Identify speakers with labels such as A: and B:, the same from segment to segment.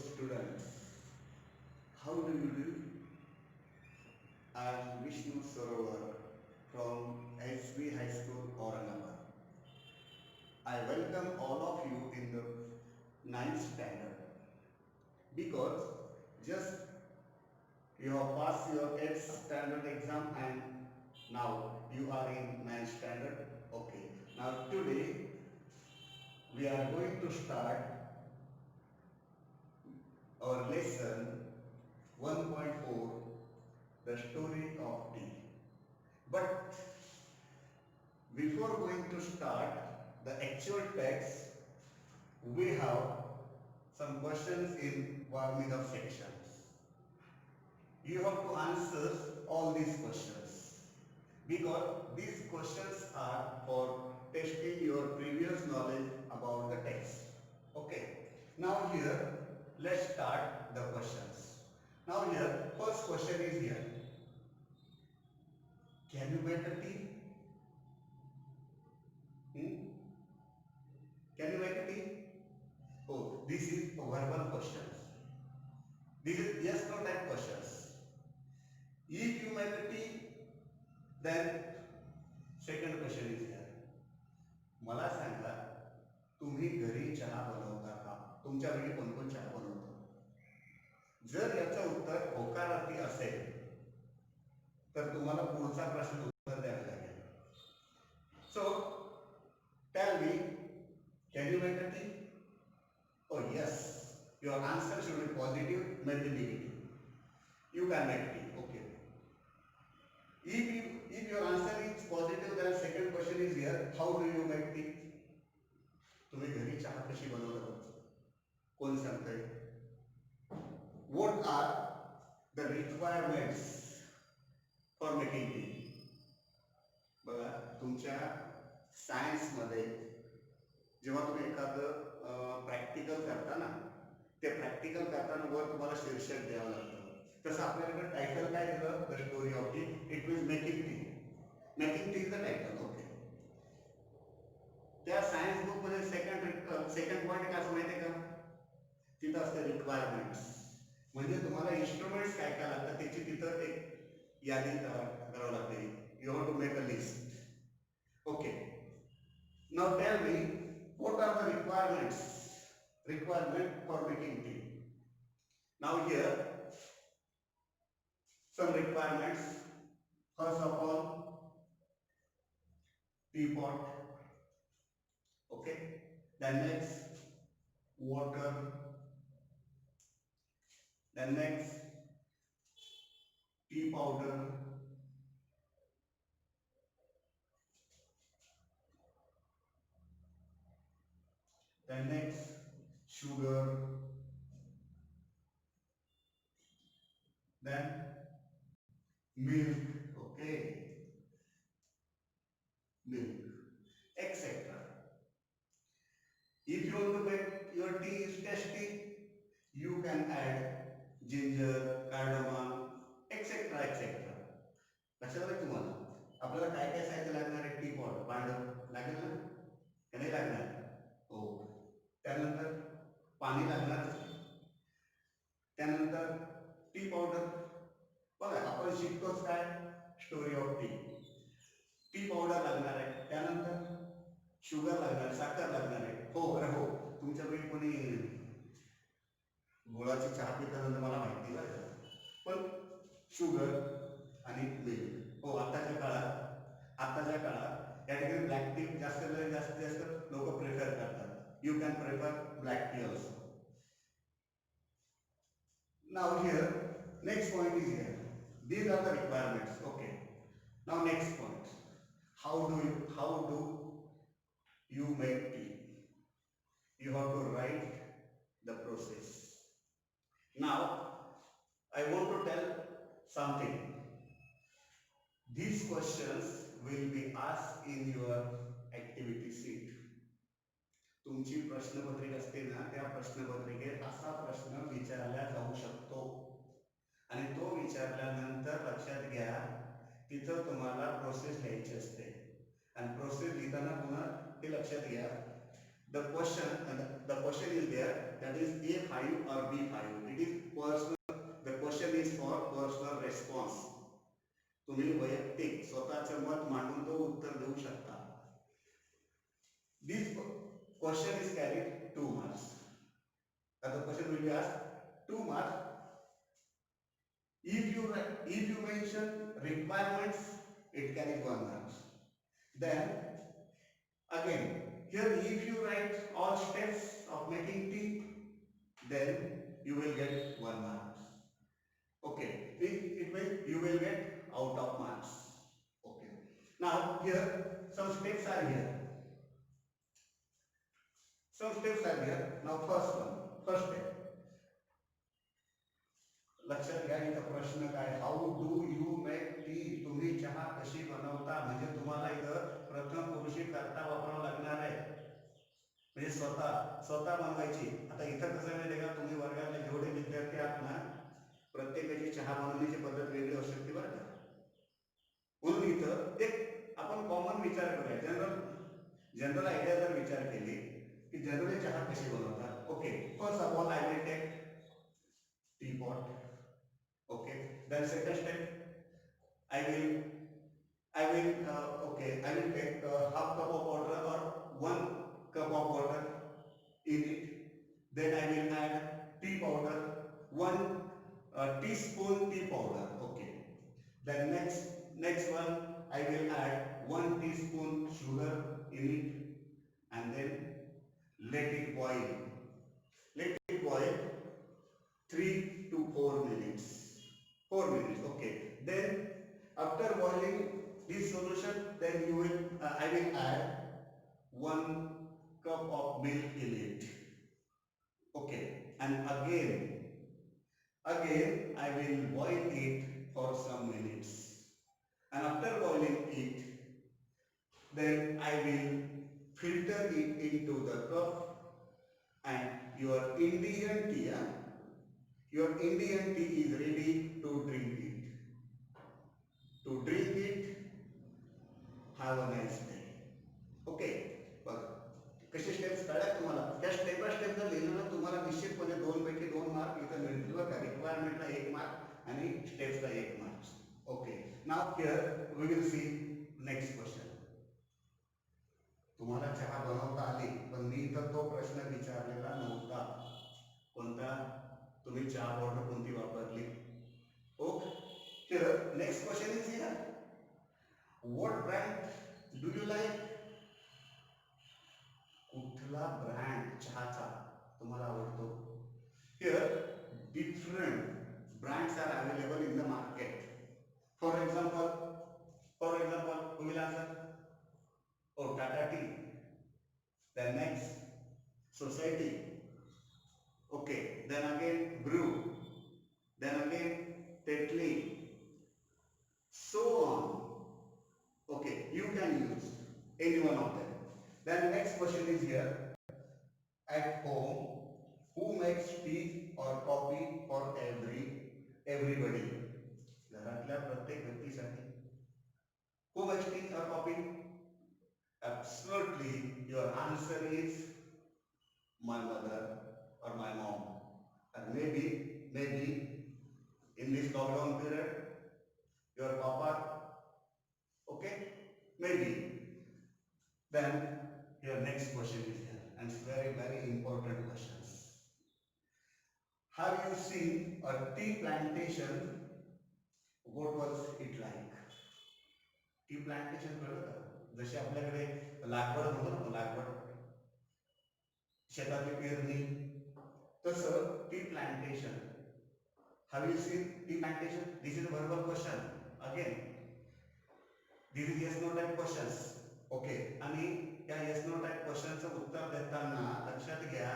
A: students, how do you do? I am Vishnu Sarowar from HB High School, Aurangabad. I welcome all of you in the 9th standard because just you have passed your 8th standard exam and now you are in 9th standard. Okay. Now today we are going to start our lesson 1.4, the story of tea. But before going to start the actual text, we have some questions in Warmup sections. You have to answer all these questions because these questions are for testing your previous knowledge about the text. Okay. Now here, let's start the questions. Now here, first question is here. Can you make a tea? Can you make a tea? Oh, this is verbal questions. This is yes or no type questions. If you make a tea, then second question is here. मला सांगा, तुम्ही घरी चहा बनवता का? तुमच्या घरी कोण कोण चहा बनवतो? जर याचं उत्तर होकारार्थी असेल तर तुम्हाला पुढचा प्रश्न उत्तर द्यावे लागेल. So tell me, can you make a tea? Oh yes, your answer should be positive, maybe negative. You can make tea. Okay. If your answer is positive, then second question is here. How do you make tea? तुम्ही घरी चहा कशी बनवता? कोण सांगतंय? What are the requirements for making tea? बघा, तुमच्या science मध्ये जेव्हा तुम्ही एखादं प्रॅक्टिकल करता ना, ते प्रॅक्टिकल करताना वर तुम्हाला शीर्षक द्यावं लागतं. तसं आपल्याकडे टायटल काय दिलं? The story of T. It means making tea. Making tea is the title. Okay. त्या सायन्स बुक मध्ये सेकंड पॉइंट काय असं माहिती आहे का? तिथं असते रिक्वायरमेंट्स. म्हणजे तुम्हाला इन्स्ट्रुमेंट्स काय काय लागतात त्याची तिथं एक यादी करावं लागते. You have to make a list. Okay. Now tell me, what are the requirement for making tea? Now here some requirements. First of all, teapot. Okay. Then next, water. Then next, tea powder. Then next, sugar. Then milk. Okay. Milk, etc. If you want to make your tea is tasty, you can add ginger, cardamom, etc. etc. लक्षात आलं तुम्हाला? आपल्याला काय काय साहित्य लागणार आहे? T pot, भांडं लागेल ना? का नाही लागणार? हो. त्यानंतर पाणी लागणार. त्यानंतर टी पावडर. बघा, आपण शिकतोच काय? Story of T. Tea powder लागणार आहे. त्यानंतर शुगर लागणार, साखर लागणार आहे. हो, अरे हो, तुमच्यापैकी कोणी गुळाची चहा पिताना मला माहिती आहे, पण शुगर आणि मिल्क. हो, आताच्या काळात या ठिकाणी ब्लॅक टी जास्तीत जास्त लोक प्रिफर करतात. You can prefer black tea also. Now here next point is here. These are the requirements. Okay. Now next point. How do you make tea? You have to write the process. Now I want to tell something. These questions will be asked in your activity sheet. तुमची प्रश्नपत्रिका असते ना, त्या प्रश्नपत्रिकेत असा प्रश्न विचारला जाऊ शकतो. आणि तो विचारल्यानंतर लक्षात घ्या, तिथं तुम्हाला प्रोसेस लिहायची असते. आणि प्रोसेस लिहिताना पुन्हा ते लक्षात घ्या, The question the question is there, that is A5 or B5. It is personal. The question is for personal response. तुम्ही वैयक्तिक स्वतःचं मत मांडून तो उत्तर देऊ शकता. This question is carried 2 marks. And the question will be asked 2 marks. If you mention requirements, it carries 1 marks. Then again, here if you write all steps of making tea, then you will get 1 marks. Okay, it means you will get out of marks. Okay. Now here some steps are here. Some steps are here. Now first step. लक्षात घ्या इथं प्रश्न काय, how do you make tea, तुम्ही चहा कशी बनवता, म्हणजे तुम्हाला इथं प्रथम पुरुषी कर्ता वापरावा लागणार आहे, म्हणजे स्वतः बनवायची. आता इथं कसं माहिती का, तुम्ही वर्गातले जेवढे विद्यार्थी आहात ना, प्रत्येकाची चहा बनवण्याची पद्धत वेगळी असू शकते बरं का. म्हणून इथं एक आपण कॉमन विचार करूया, जनरल आयडिया जर विचार केली की जनरली चहा कशी बनवतात. Okay, first of all I will take tea pot. Okay, then second step, I will take half cup of water or 1 cup of water in it. Then I will add tea powder, 1 teaspoon tea powder. Okay. Then next one, I will add 1 teaspoon sugar in it, and then let it boil. Let it boil 3 to 4 minutes. 4 minutes. Okay. Then after boiling this solution, then I will add 1 cup of milk in it. Okay. And again I will boil it for some minutes. And after boiling it, then I will filter it into the cup, and your Indian tea. Your Indian tea is ready to drink it. To drink it, have a nice day. Okay. बघा कसे steps कळल्या तुम्हाला. त्या step by step जर लिहिलं ना, तुम्हाला निश्चितपणे 2 पैकी 2 मार्क इथं मिळतील बघा. रिक्वायरमेंटला 1 मार्क आणि स्टेप्सला 1 marks. Okay. Now here we will see next question. तुम्हाला चहा बनवता आली, पण मी इथं तो प्रश्न विचारलेला नव्हता. कोणता? तुम्ही चहा पावडर कोणती वापरली. Okay. Here next question is here. What brand do you like? कुठला ब्रँड चहाचा तुम्हाला आवडतो. Here different brands are available in the market. For example, who will answer? Oh, Tata Tea. Then next, Society. Okay, then again Brew, then again Tetley, so on. Okay, you can use any one of them. Then next question is here. At home, who makes tea or coffee for everybody? घरातल्या प्रत्येक व्यक्तीसाठी. Who makes tea or coffee? Absolutely, your answer is my mother or my mom. And maybe in this lockdown period, your papa. Okay, maybe. Then your next question is here, and it's very important questions. Have you seen a tea plantation? What was it like? Tea plantation कळलं का? जसे आपल्याकडे लागवड होतं ना, लागवड शेताची पेरणी, तसं tea plantation. Have you seen tea plantation? This is a verbal question. Again, this is yes no type questions. Okay. आणि या yes no type questionचं उत्तर देताना लक्षात घ्या,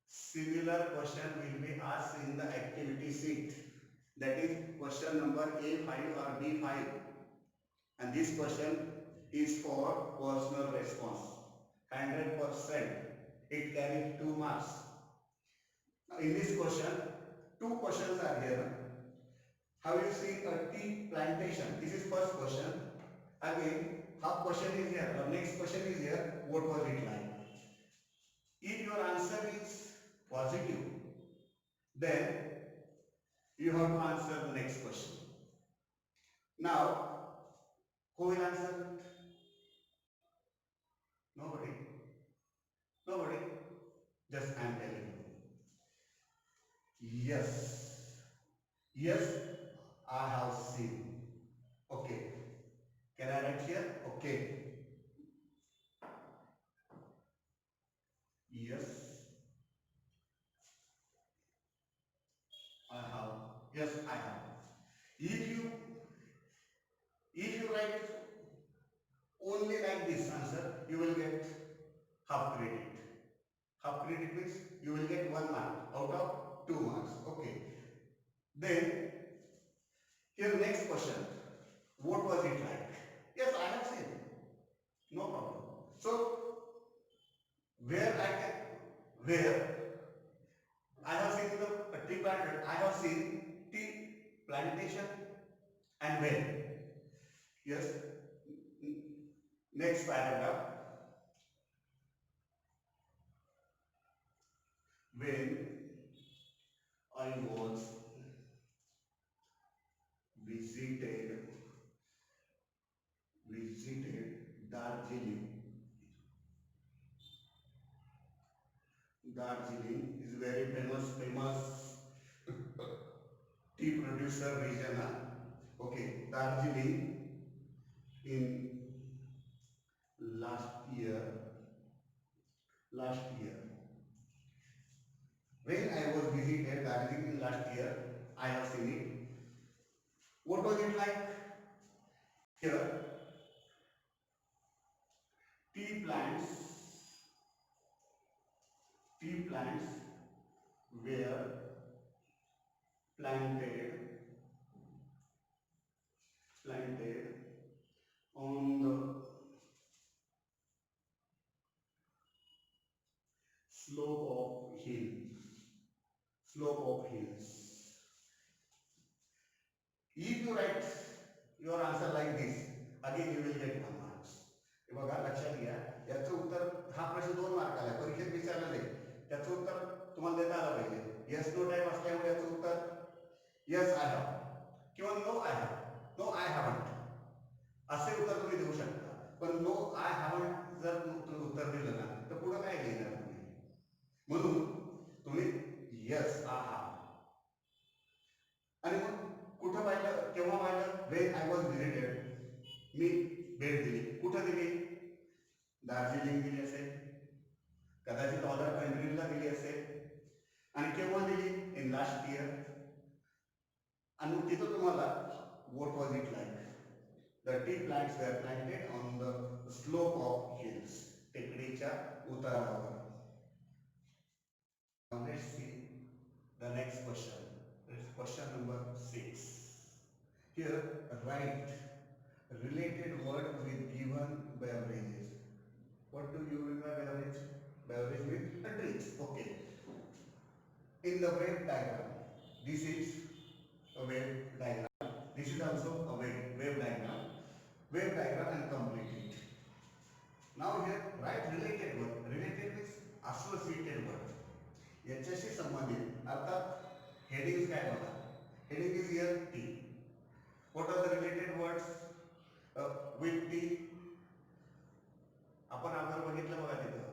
A: similar question will be asked in the activity sheet. That is question number A5 or B5. And this question is for personal response. 100%. It carries 2 marks. Now in this question, 2 questions are here. Have you seen a tea plantation? This is first question. Again, half question is here. Or next question is here. What was it like? your answer is positive, then you have to answer the next question. Now, who will answer it? Nobody. Nobody. Just I am telling you. Yes. Yes, I have seen. Okay. Can I write here? Okay. Yes, I have. Yes, I have. If you write only like this answer, you will get half credit. Half credit means you will get 1 mark out of 2 marks. Okay. Then here next question. What was it like? Yes, I have seen. No problem. So where I have seen the tea plant, I have seen tea plantation and when. Yes. Next paragraph. When I was visited Darjeeling. Darjeeling is very famous tea producer region. Okay, Darjeeling in last year. When I was visited Darjeeling in last year, I have seen it. What was it like? Here, tea plants were planted on the slope of hills. If you write your answer like this, again you will get 1 marks. हे बघा लक्षात घ्या, याचं उत्तर हा प्रश्न 2 मार्काला परीक्षेत विचारला जाईल. त्याचं उत्तर तुम्हाला देता आलं पाहिजे. यस नो टाइम असल्यामुळे याचं उत्तर यस आय हॅव किंवा no I have, no I haven't असे उत्तर तुम्ही देऊ शकता. पण नो आय हॅवंट जर तुम्ही उत्तर दिलं ना तर पुढे काय लिहिणार तुम्ही? म्हणून तुम्ही यस आय हॅव. आणि मग कुठं पाहिलं, केव्हा पाहिलं? वेन आय वॉज व्हिजिटेड, मी भेट दिली. कुठं दिली? दार्जिलिंग दिली असेल, कदाचित अदर कंट्रीजला दिली असेल. आणि केव्हा दिली? In last year. आणि मग तिथं तुम्हाला what was it like? The tea plants were planted on the slope of hills, टेकडीच्या उतारावर. Now let's see the next question. It's question number 6. Here write related word with given beverages. What do you mean by beverage? Beverage means a drink. Okay. In the wave diagram, this is a wave diagram. This is also a wave diagram. Wave diagram and complete it. Now here write related word. Related means associated word. याच्याशी संबंधित. अर्थात headings काय बघा. Heading is here tea. What are the related words with tea? आपण अगोदर बघितलं बघा तिथं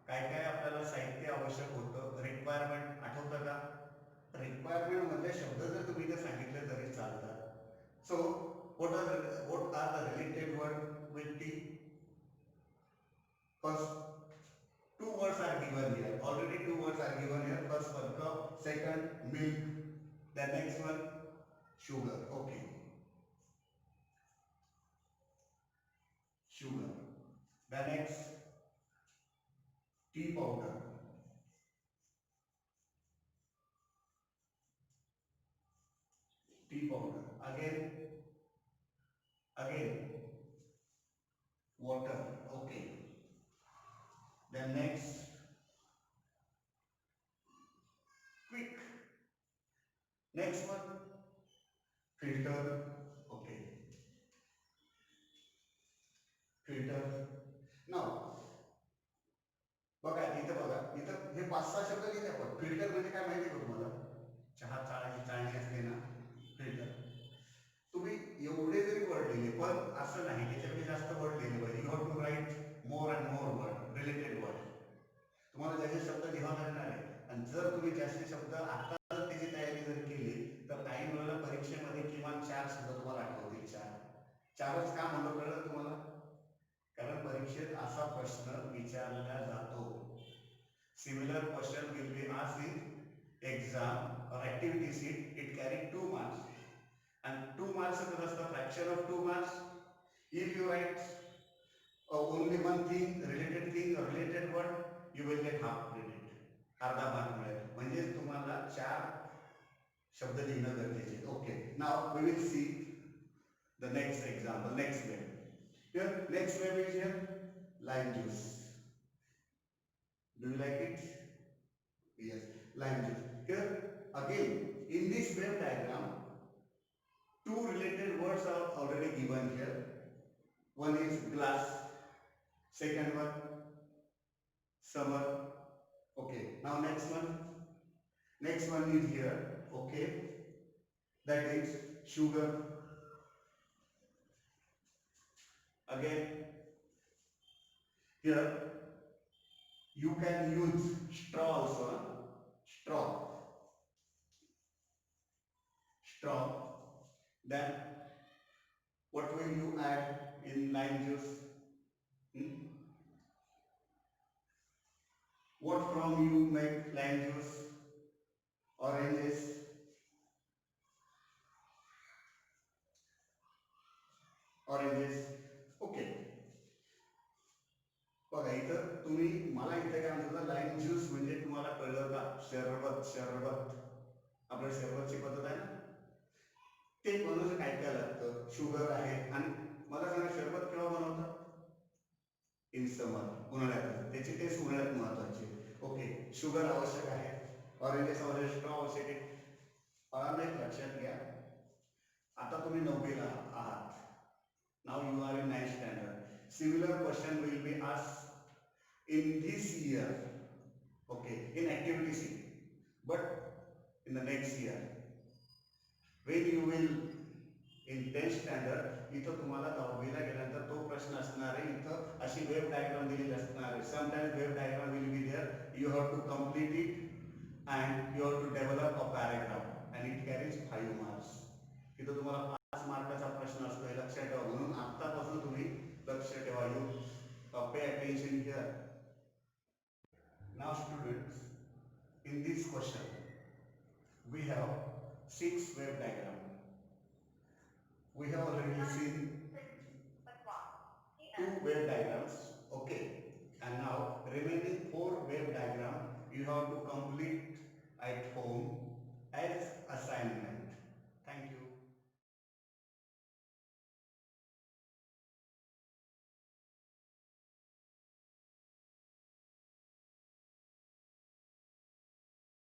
A: काय काय आपल्याला साहित्य आवश्यक होतं. रिक्वायरमेंट आठवतं का? रिक्वायरमेंट मधले शब्द जर तुम्ही इथे सांगितले तरी चालतात. So what are the related word with tea? First, 2 words are given here. Already 2 words are given here. First one cup, second milk, the next one sugar. Okay, sugar. The next tea powder. Tea powder. Again water. Okay. The next quick. Next one filter. Okay, filter. Now बघा इथं हे 5-6 शब्द लिहिले आपण. Filter म्हणजे काय माहिती का तुम्हाला? चहा चाळायची चाळणी असते ना, फिल्टर. तुम्ही एवढे जरी वर्ड लिहिले, पण असं नाही, त्याच्यापेक्षा जास्त वर्ड लिहिले पाहिजे. You have to write more and more word, related word. तुम्हाला जास्त शब्द लिहावा लागणार आहे. आणि जर तुम्ही जास्त शब्द आता जर त्याची तयारी जर केली तर काही वेळेला परीक्षेमध्ये किमान 4 शब्द तुम्हाला आठवतील. 4च का म्हणलं कळलं तुम्हाला? कारण परीक्षेत असा प्रश्न विचारला जातो. Similar question will be asked in exam or activity sheet. It carry 2 marks. And 2 marks is the fraction of 2 marks. If you write only one thing, related word, you will get half credit. अर्धा mark मिळेल. म्हणजे तुम्हाला 4 शब्द लिहिणं गरजेचे. Okay. Now we will see the next example, next web. Here, next web is here, lime juice. Do you like it? Yes, lime juice. Here, again, in this web diagram, 2 related words are already given here. One is glass, second one summer. Okay, now next one is here. Okay, that is sugar. Again, here you can use straw also. Straw. Then what will you add in lime juice? What from you make lime juice? Oranges. Okay. बघा इथं तुम्ही मला इथे काय म्हणतात, lime juice म्हणजे तुम्हाला कळलं का? शरबत. आपल्या शरबतची पद्धत आहे ना, ते बनवण्याचं काय काय लागतं? शुगर आहे. आणि मला सांगा, शरबत केव्हा बनवतात? इन समर, उन्हाळ्यात. त्याची टेस्ट उन्हाळ्यात महत्वाची. ओके, शुगर आवश्यक आहे. ऑरेंजेस स्ट्रॉ आवश्यक आहे. एक लक्षात घ्या, आता तुम्ही 9वीला आहात. Now you are in 9th standard. Similar question will be asked in this year, okay, in activity C. But in the next year, when you will in 10th standard, इथं तुम्हाला 9वीला गेल्यानंतर तो प्रश्न असणार आहे. इथं अशी वेव डायग्राम दिलेली असणार आहे. Sometimes wave diagram will be there. You have to complete it and you have to develop a paragraph and it carries 5 marks. इथं तुम्हाला 5 मार्काचा प्रश्न असतो, हे लक्षात ठेवा. म्हणून आतापासून तुम्ही लक्ष ठेवा. You pay attention here. Now students, in this question we have 6 wave diagram. We have already seen 2 wave diagrams. Okay, and now remaining 4 wave diagram you have to complete at home as assignment.